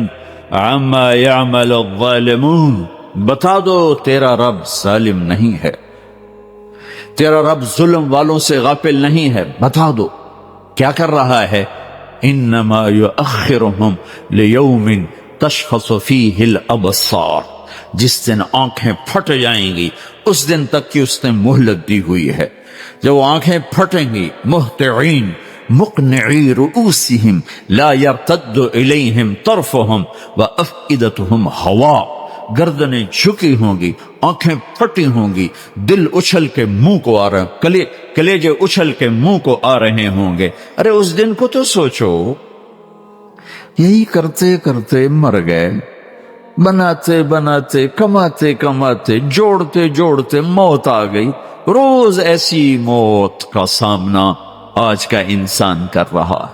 عما يعمل الظالمون، بتا دو تیرا رب ظالم نہیں ہے، تیرا رب ظلم والوں سے غافل نہیں ہے، بتا دو کیا کر رہا ہے۔ انما یؤخرهم لیوم تشخص فیہ الابصار، جس دن آنکھیں پھٹ جائیں گی اس دن تک کی اس نے مہلت دی ہوئی ہے۔ جب وہ آنکھیں پھٹیں گی، مہطعین مقنعی رؤوسہم لا یرتد الیہم طرفہم وافئدتہم ہوا، گردنیں جھکی ہوں گی، آنکھیں پھٹی ہوں گی، دل اچھل کے منہ کو آ رہے، کلیجے اچھل کے منہ کو آ رہے ہوں گے۔ ارے اس دن کو تو سوچو، یہی کرتے کرتے مر گئے، بناتے بناتے کماتے کماتے جوڑتے جوڑتے موت آ گئی۔ روز ایسی موت کا سامنا آج کا انسان کر رہا۔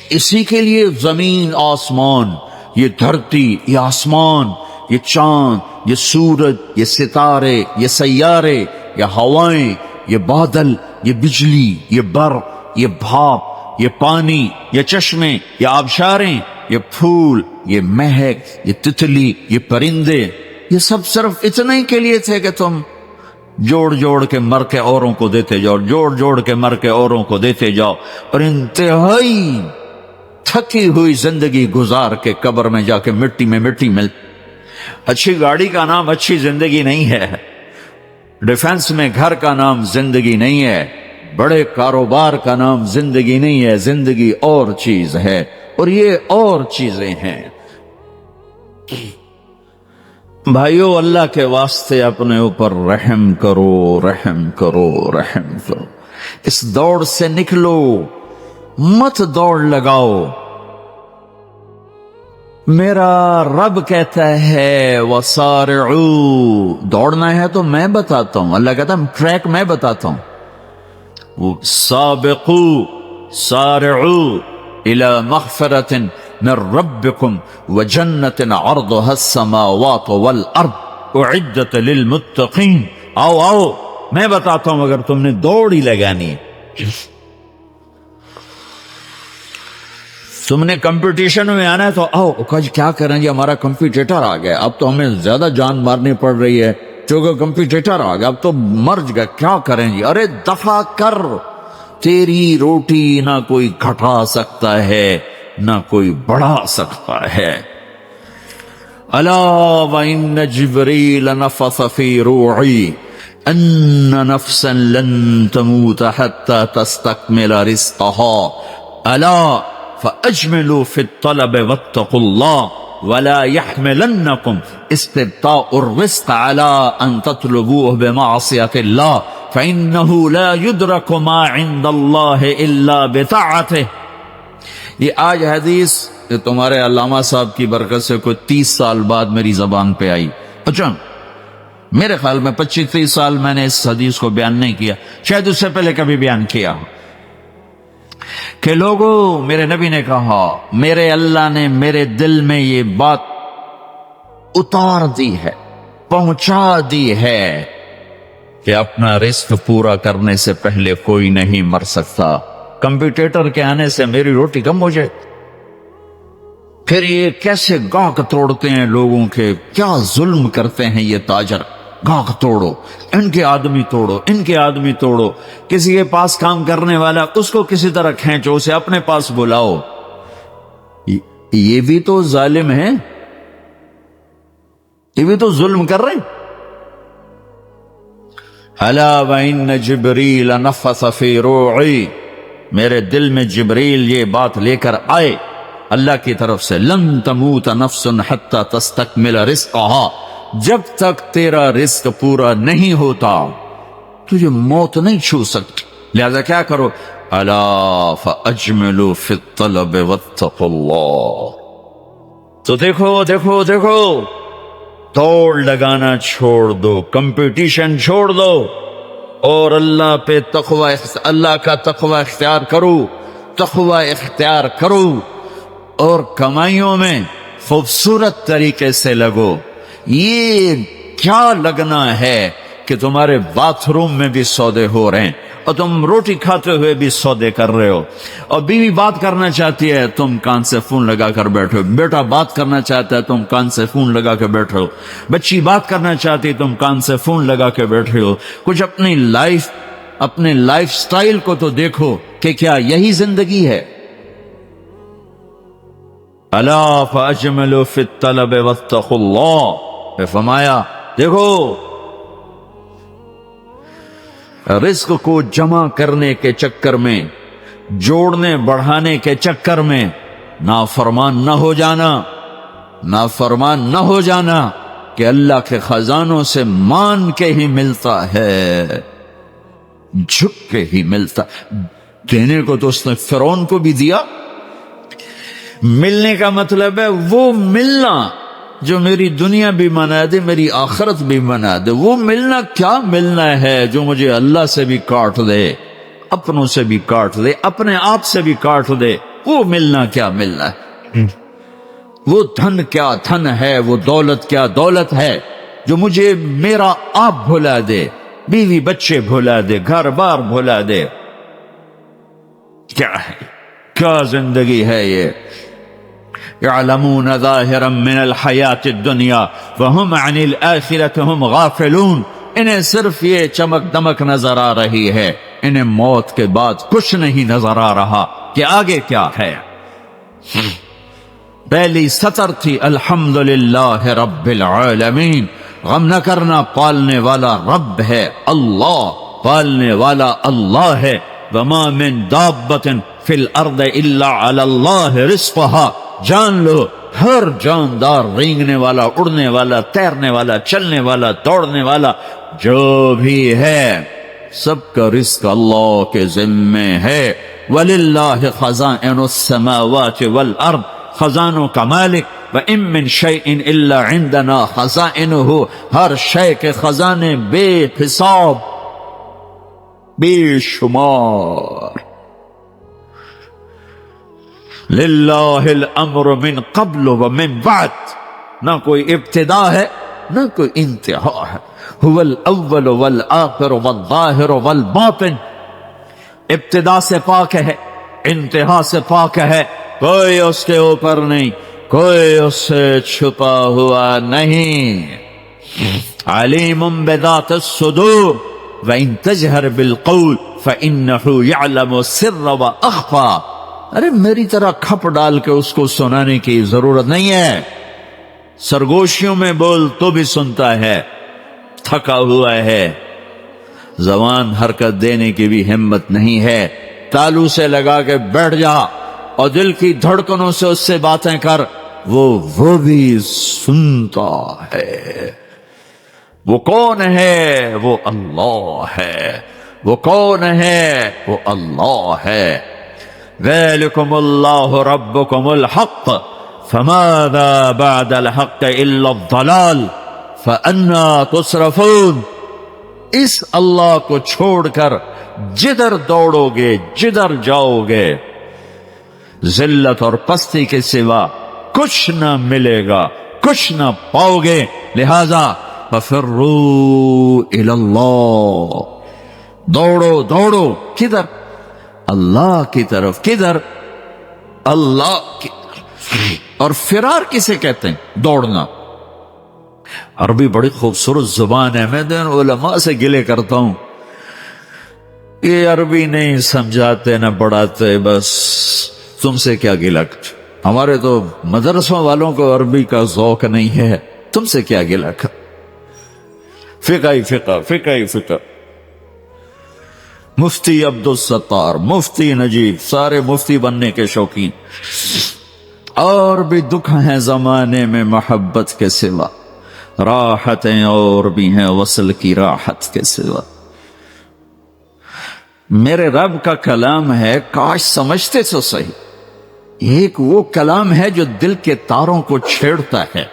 اسی کے لیے زمین آسمان، یہ دھرتی، یہ آسمان، یہ چاند، یہ سورج، یہ ستارے، یہ سیارے، یہ ہوائیں، یہ بادل، یہ بجلی، یہ برق، یہ بھاپ، یہ پانی، یہ چشمے، یہ آبشاریں، یہ پھول، یہ مہک، یہ تتلی، یہ پرندے، یہ سب صرف اتنے ہی کے لیے تھے کہ تم جوڑ جوڑ کے مر کے اوروں کو دیتے جاؤ، جوڑ جوڑ کے مر کے اوروں کو دیتے جاؤ، اور انتہائی تھکی ہوئی زندگی گزار کے قبر میں جا کے مٹی میں مل۔ اچھی گاڑی کا نام اچھی زندگی نہیں ہے، ڈیفنس میں گھر کا نام زندگی نہیں ہے، بڑے کاروبار کا نام زندگی نہیں ہے، زندگی اور چیز ہے، اور یہ اور چیزیں ہیں۔ بھائیو اللہ کے واسطے اپنے اوپر رحم کرو، رحم کرو، رحم کرو۔ اس دوڑ سے نکلو، مت دوڑ لگاؤ۔ میرا رب کہتا ہے وَسَارِعُوا، دوڑنا ہے تو میں بتاتا ہوں، اللہ کہتا ہے ٹریک میں بتاتا ہوں۔ سابقوا سارعوا الى مغفرۃ من ربکم وجنۃ عرضها السماوات والارض اعدت للمتقین، آؤ آؤ میں بتاتا ہوں، اگر تم نے دوڑ ہی لگانی ہے، تم نے کمپٹیشن میں آنا ہے تو آؤ۔ کیا کریں جی ہمارا کمپیٹیٹر آ گیا، اب تو ہمیں زیادہ جان مارنی پڑ رہی ہے کیونکہ کمپیٹیٹر آ گیا، اب تو مرج گیا، کیا کریں جی؟ ارے دفع کر، تیری روٹی نہ کوئی گھٹا سکتا ہے نہ کوئی بڑھا سکتا ہے۔ الا وان جبریل نفث فی روعی ان نفسا لن تموت حتى تستكمل رزقها الا فاجملوا في الطلب واتقوا الله ولا يحملنكم استبطاء الرزق على أن تطلبوه بمعصية الله فإنه لا يدرك ما عند الله إلا بطاعته. یہ آج حدیث تمہارے علامہ صاحب کی برکت سے کوئی 30 سال بعد میری زبان پہ آئی. اچھا میرے خیال میں 25-30 سال میں نے اس حدیث کو بیان نہیں کیا، شاید اس سے پہلے کبھی بیان کیا کہ لوگوں، میرے نبی نے کہا میرے اللہ نے میرے دل میں یہ بات اتار دی ہے، پہنچا دی ہے کہ اپنا رزق پورا کرنے سے پہلے کوئی نہیں مر سکتا. کمپیوٹر کے آنے سے میری روٹی کم ہو جائے. پھر یہ کیسے گاہک توڑتے ہیں لوگوں کے، کیا ظلم کرتے ہیں یہ تاجر. گاہک توڑو، ان کے آدمی توڑو، ان کے آدمی توڑو. کسی کے پاس کام کرنے والا اس کو کسی طرح کھینچو، اسے اپنے پاس بلاؤ. یہ بھی تو ظالم ہے، یہ بھی تو ظلم کر رہے. الا وان جبریل نفث فی روعی، میرے دل میں جبریل یہ بات لے کر آئے اللہ کی طرف سے، لن تموت نفس حتی تستکمل رزقها، جب تک تیرا رزق پورا نہیں ہوتا تجھے موت نہیں چھو سکتی. لہذا کیا کرو، الا فاجملوا فی الطلب واتقوا اللہ. تو دیکھو دیکھو دیکھو، دوڑ لگانا چھوڑ دو، کمپٹیشن چھوڑ دو اور اللہ پہ تقوی، اللہ کا تقوی اختیار کرو، تقوی اختیار کرو اور کمائیوں میں خوبصورت طریقے سے لگو. یہ کیا لگنا ہے کہ تمہارے باتھ روم میں بھی سودے ہو رہے ہیں اور تم روٹی کھاتے ہوئے بھی سودے کر رہے ہو، اور بیوی بات کرنا چاہتی ہے تم کان سے فون لگا کر بیٹھے ہو، بیٹا بات کرنا چاہتا ہے تم کان سے فون لگا کے بیٹھے ہو، بچی بات کرنا چاہتی ہے تم کان سے فون لگا کے بیٹھے ہو. کچھ اپنے لائف سٹائل کو تو دیکھو کہ کیا یہی زندگی ہے. الا فاجملوا فی الطلب واتقوا اللہ، فرمایا دیکھو رزق کو جمع کرنے کے چکر میں، جوڑنے بڑھانے کے چکر میں نافرمان نہ ہو جانا، نافرمان نہ ہو جانا کہ اللہ کے خزانوں سے مان کے ہی ملتا ہے، جھک کے ہی ملتا. دینے کو تو اس نے فرعون کو بھی دیا. ملنے کا مطلب ہے وہ ملنا جو میری دنیا بھی منا دے، میری آخرت بھی منا دے. وہ ملنا کیا ملنا ہے جو مجھے اللہ سے بھی کاٹ دے، اپنوں سے بھی کاٹ دے، اپنے آپ سے بھی کاٹ دے. وہ ملنا کیا ملنا ہے. وہ دھن کیا دھن ہے، وہ دولت کیا دولت ہے جو مجھے میرا آپ بھلا دے، بیوی بچے بھلا دے، گھر بار بھلا دے. کیا ہے، کیا زندگی ہے یہ. يعلمون ظاهرا من الحیات الدنیا وهم عن الآخرة هم غافلون. انہیں صرف یہ چمک دمک نظر آ رہی ہے، انہیں موت کے بعد کچھ نہیں نظر آ رہا کہ آگے کیا ہے. پہلی سطر تھی الحمدللہ رب العالمین. غم نہ کرنا، پالنے والا رب ہے اللہ، پالنے والا اللہ ہے. وما من دابت فی الارض الا علی اللہ رزقها. جان لو ہر جاندار، رینگنے والا، اڑنے والا، تیرنے والا، چلنے والا، دوڑنے والا جو بھی ہے، سب کا رزق اللہ کے ذمے ہے. وَلِلَّهِ خَزَائِنُ السَّمَاوَاتِ وَالْأَرْضِ، خزانوں کا مالک. وَإِن مِّن شَيْءٍ إِلَّا عِندَنَا خَزَائِنُهُ، ہر شے کے خزانے بے حساب، بے شمار. للہ الامر من قبل ومن بعد، نہ کوئی ابتدا ہے نہ کوئی انتہا ہے. هو الاول والآخر والظاہر والباطن، ابتدا سے پاک ہے، انتہا سے پاک ہے، کوئی اس کے اوپر نہیں، کوئی اس سے چھپا ہوا نہیں. علیم بذات الصدور وإن تجہر بالقول فإنه يعلم السر وأخفى. ارے میری طرح کھپ ڈال کے اس کو سنانے کی ضرورت نہیں ہے. سرگوشیوں میں بول تو بھی سنتا ہے، تھکا ہوا ہے، زبان حرکت دینے کی بھی ہمت نہیں ہے. تالو سے لگا کے بیٹھ جا اور دل کی دھڑکنوں سے اس سے باتیں کر، وہ بھی سنتا ہے۔ وہ کون ہے؟ وہ اللہ ہے۔ وہ کون ہے؟ وہ اللہ ہے۔ ذالکم اللہ ربکم الحق فماذا بعد الحق الا الضلال فأنا تصرفون۔ اس اللہ کو چھوڑ کر جدھر دوڑو گے، جدھر جاؤ گے، ذلت اور پستی کے سوا کچھ نہ ملے گا، کچھ نہ پاؤ گے۔ لہذا ففروا الی اللہ، دوڑو دوڑو کدھر؟ اللہ کی طرف۔ کدھر؟ اللہ کی طرف۔ اور فرار کسے کہتے ہیں؟ دوڑنا۔ عربی بڑی خوبصورت زبان ہے، میں دن علماء سے گلے کرتا ہوں، یہ عربی نہیں سمجھاتے نہ پڑھاتے، بس تم سے کیا گلہ؟ ہمارے تو مدرسوں والوں کو عربی کا ذوق نہیں ہے، تم سے کیا گلہ؟ فقہ ہی فقہ، فقہ ہی فقہ۔ مفتی عبدالستار، مفتی نجیب، سارے مفتی بننے کے شوقین۔ اور بھی دکھ ہیں زمانے میں محبت کے سوا، راحتیں اور بھی ہیں وصل کی راحت کے سوا۔ میرے رب کا کلام ہے، کاش سمجھتے تو صحیح۔ ایک وہ کلام ہے جو دل کے تاروں کو چھیڑتا ہے،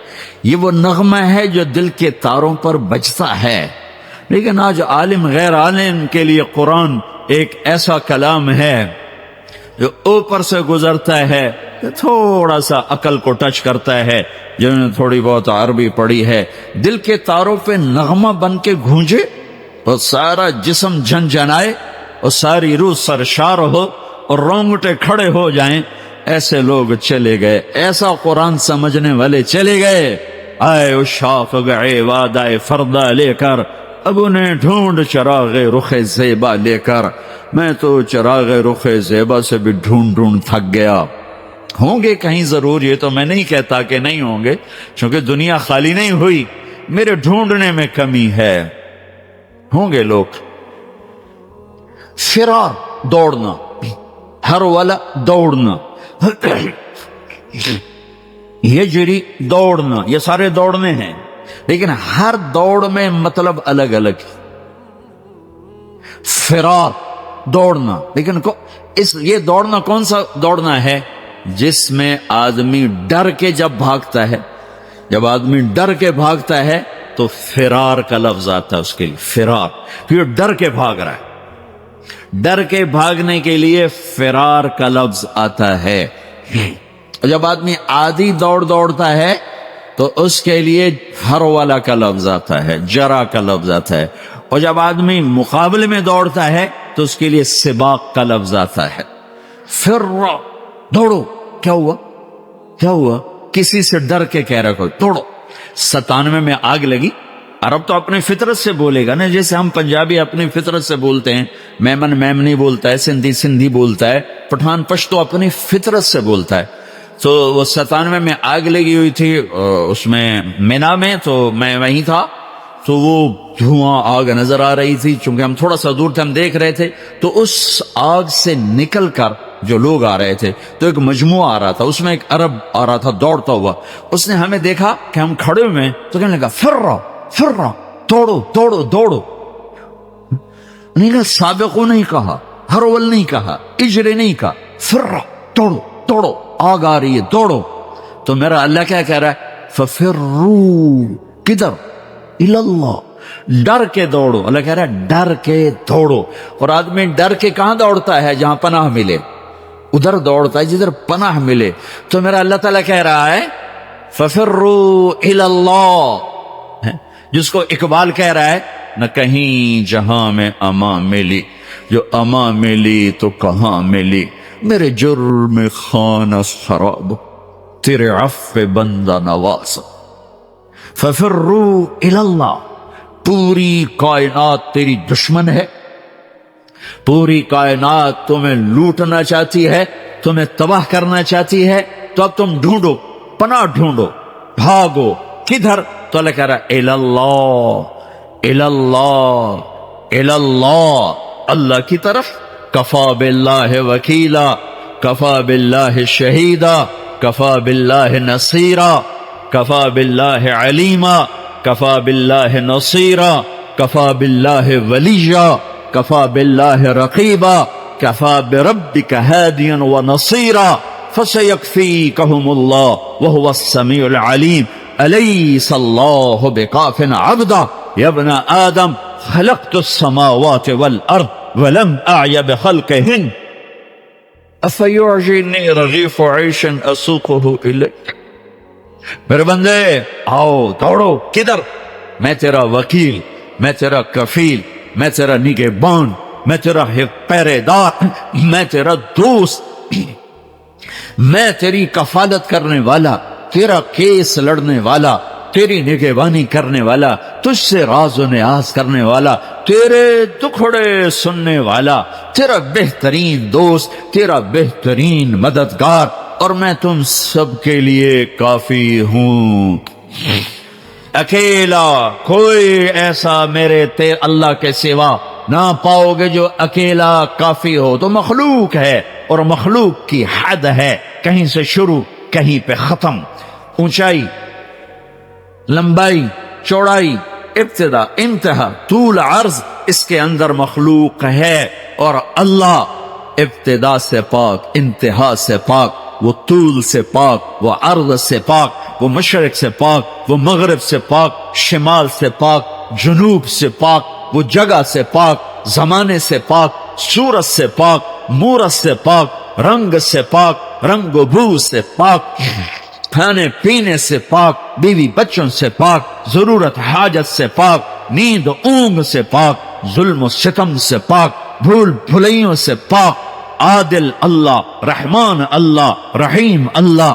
یہ وہ نغمہ ہے جو دل کے تاروں پر بجتا ہے۔ لیکن آج عالم غیر عالم کے لیے قرآن ایک ایسا کلام ہے جو اوپر سے گزرتا ہے، تھوڑا سا عقل کو ٹچ کرتا ہے، جنہوں نے تھوڑی بہت عربی پڑھی ہے، دل کے تاروں پہ نغمہ بن کے گونجے اور سارا جسم جھنجھنائے اور ساری روح سرشار ہو اور رونگٹے کھڑے ہو جائیں۔ ایسے لوگ چلے گئے، ایسا قرآن سمجھنے والے چلے گئے۔ آئے اشاق گئے وعدہ فردہ لے کر، اب انہیں ڈھونڈ چراغ رخ زیبا لے کر۔ میں تو چراغ رخ زیبا سے بھی ڈھونڈ ڈھونڈ تھک گیا۔ ہوں گے کہیں ضرور، یہ تو میں نہیں کہتا کہ نہیں ہوں گے، چونکہ دنیا خالی نہیں ہوئی، میرے ڈھونڈنے میں کمی ہے۔ ہوں گے لوگ۔ فرار، دوڑنا، ہر والا دوڑنا، یہ جری دوڑنا، یہ سارے دوڑنے ہیں، لیکن ہر دوڑ میں مطلب الگ الگ۔ فرار، دوڑنا، لیکن یہ دوڑنا کون سا دوڑنا ہے؟ جس میں آدمی ڈر کے جب بھاگتا ہے، جب آدمی ڈر کے بھاگتا ہے تو فرار کا لفظ آتا ہے اس کے لیے، فرار، یہ ڈر کے بھاگ رہا ہے۔ ڈر کے بھاگنے کے لیے فرار کا لفظ آتا ہے۔ جب آدمی عادی دوڑتا ہے تو اس کے لیے ہرولہ کا لفظ آتا ہے، جرا کا لفظ آتا ہے، اور جب آدمی مقابلے میں دوڑتا ہے تو اس کے لیے سباق کا لفظ آتا ہے۔ فرو، دوڑو، کیا ہوا؟ کیا ہوا؟ کسی سے ڈر کے کہہ رہا کوئی دوڑو۔ 97 میں آگ لگی، عرب تو اپنی فطرت سے بولے گا نا، جیسے ہم پنجابی اپنی فطرت سے بولتے ہیں، میمن میمنی بولتا ہے، سندھی سندھی بولتا ہے، پٹھان پشتو اپنی فطرت سے بولتا ہے۔ تو وہ 97 میں آگ لگی ہوئی تھی اس میں مینا میں، تو میں وہیں تھا، تو وہ دھواں آگ نظر آ رہی تھی، چونکہ ہم تھوڑا سا دور تھے، ہم دیکھ رہے تھے، تو اس آگ سے نکل کر جو لوگ آ رہے تھے تو ایک مجموعہ آ رہا تھا، اس میں ایک عرب آ رہا تھا دوڑتا ہوا، اس نے ہمیں دیکھا کہ ہم کھڑے ہوئے ہیں تو کہنے لگا فرا فرا، دوڑو دوڑو دوڑو۔ نہیں کہا سابقو، نہیں کہا ہرول، نہیں کہا اجرے، نہیں کہا فرا، دوڑو دوڑو، آگ آ رہی ہے دوڑو۔ تو میرا اللہ کیا کہہ رہا ہے؟ ففروا، کدھر؟ اللہ، ڈر کے دوڑو۔ اللہ کہہ رہا ہے ڈر کے دوڑو۔ اور آدمی ڈر کے کہاں دوڑتا ہے؟ جہاں پناہ ملے، ادھر دوڑتا ہے جدھر پناہ ملے۔ تو میرا اللہ تعالیٰ کہہ رہا ہے ففروا الی اللہ، جس کو اقبال کہہ رہا ہے نہ کہیں جہاں میں امان ملی، جو امان ملی تو کہاں ملی، میرے جرم خانہ خراب، تیرے عفو بندہ نواز۔ ففروا الی اللہ، پوری کائنات تیری دشمن ہے، پوری کائنات تمہیں لوٹنا چاہتی ہے، تمہیں تباہ کرنا چاہتی ہے، تو اب تم ڈھونڈو، پناہ ڈھونڈو، بھاگو۔ کدھر؟ تو اللہ کہہ رہا ہے الی اللہ، الی اللہ، الی اللہ، اللہ کی طرف۔ کفا باللہ وکیلا، کفا باللہ شہیدا، کفا باللہ نصیرا، کفا باللہ علیما، کفا باللہ نصیرا، کفا باللہ ولیا، کفا باللہ رقیبا، کفا بربک ہادیا ونصیرا، فسیکفیکہم اللہ وہو السمیع العلیم، الیس اللہ بکاف عبدا، یا ابن آدم خلقت السماوات والارض ولم اعی بخلقہن، افیعجبنی رغیف عیش اسوقہ الیک۔ میرے بندے آؤ دوڑو، کدھر؟ میں تیرا وکیل، میں تیرا کفیل، میں تیرا نگہبان، میں تیرا پہرے دار، میں تیرا دوست، میں تیری کفالت کرنے والا، تیرا کیس لڑنے والا، تیری نگہبانی کرنے والا، تجھ سے راز و نیاز کرنے والا، تیرے دکھڑے سننے والا، تیرا بہترین دوست، تیرا بہترین مددگار، اور میں تم سب کے لیے کافی ہوں۔ اکیلا کوئی ایسا میرے اللہ کے سوا نہ پاؤ گے جو اکیلا کافی ہو۔ تو مخلوق ہے، اور مخلوق کی حد ہے، کہیں سے شروع کہیں پہ ختم، اونچائی، لمبائی، چوڑائی، ابتدا، انتہا، طول، عرض، اس کے اندر مخلوق ہے۔ اور اللہ ابتدا سے پاک، انتہا سے پاک، وہ طول سے پاک، وہ عرض سے پاک، وہ مشرق سے پاک، وہ مغرب سے پاک، شمال سے پاک، جنوب سے پاک، وہ جگہ سے پاک، زمانے سے پاک، صورت سے پاک، مورت سے پاک، رنگ سے پاک، رنگ و بو سے پاک، کھانے پینے سے پاک، بیوی بچوں سے پاک، ضرورت حاجت سے پاک، نیند و اونگ سے پاک، ظلم و ستم سے پاک، بھول بھلائیوں سے پاک، عادل اللہ، رحمان اللہ، رحیم اللہ،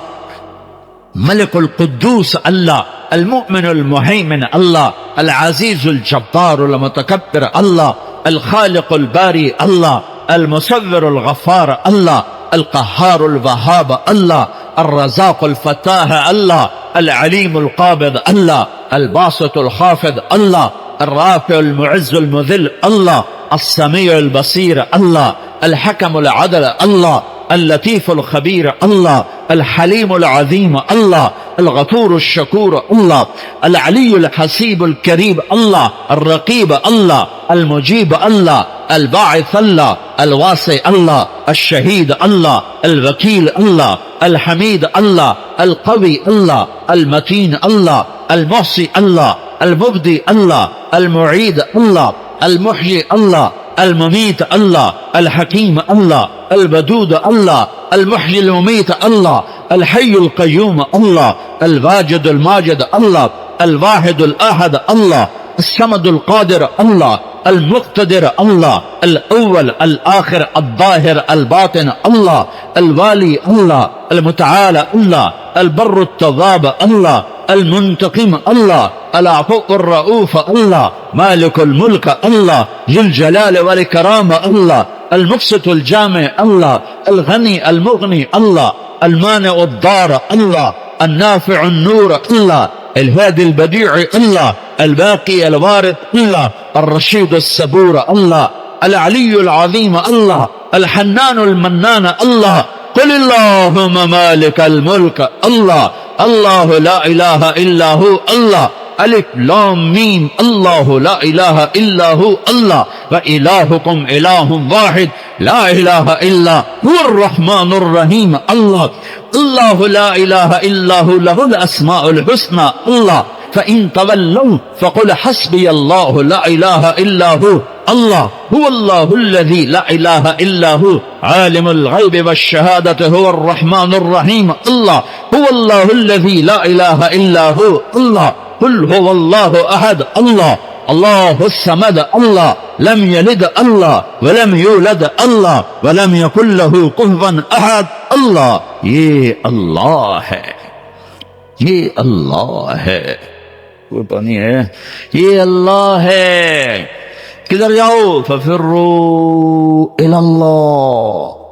ملک القدوس اللہ، المؤمن المہیمن اللہ، العزیز الجبار المتکبر اللہ، الخالق الباری اللہ، المصور الغفار اللہ، القہار الوہاب اللہ، الرزاق الفتاح اللہ، العلیم القابض اللہ، الباسط الخافض اللہ، الرافع المعز المذل اللہ، السمیع البصیر اللہ، الحکم العدل اللہ، اللطیف الخبیر اللہ، الحلیم العظیم اللہ، الغفور الشکور اللہ، العلی الحسیب الکریم اللہ، الرقیب اللہ، المجیب اللہ، الباعث اللہ، الواسع اللہ، الشہید اللہ، الوکیل اللہ، الحمید اللہ، القوی اللہ، المتین اللہ، المحصی اللہ، المبدی اللہ، المعید اللہ، المحیی اللہ، الممیت اللہ، الحکیم اللہ، الودود اللہ، المحیی الممیت اللہ، الحی القیوم اللہ، الواجد الماجد اللہ، الواحد الاحد اللہ، الصمد القادر اللہ، المقتدر اللہ، الاول الآخر الظاہر الباطن اللہ، الوالی اللہ، المتعال اللہ، البر التواب اللہ، المنتقم اللہ، العفو الرؤوف اللہ، مالک الملک اللہ، ذو الجلال والاکرام اللہ، المقسط الجامع اللہ، الغنی المغنی اللہ، المانع الضار اللہ، النافع النور اللہ، الهادي البديع الله، الباقي الوارث الله، الرشيد الصبور الله، العلي العظيم الله، الحنان المنان الله. قل اللهم مالك الملك الله، الله لا إله إلا هو الله، الف لام میم، الله لا إله إلا هو الله، وإلهكم إله واحد لا إله إلا هو الرحمن الرحيم الله، الله لا إله إلا هو له الأسماء الحسنى الله، فإن تولوا فقل حسبي الله لا إله إلا هو الله، هو الله الذي لا إله إلا هو عالم الغيب والشهادة هو الرحمن الرحيم الله، هو الله الذي لا إله إلا هو الله، قل هو الله أحد الله، الله الصمد الله، لم يلد الله ولم يولد الله ولم يكن له كفوا أحد الله. یہ اللہ ہے، یہ اللہ ہے، کوئی پانی ہے، یہ اللہ ہے. کدھر جاؤ؟ ففروا الی اللہ.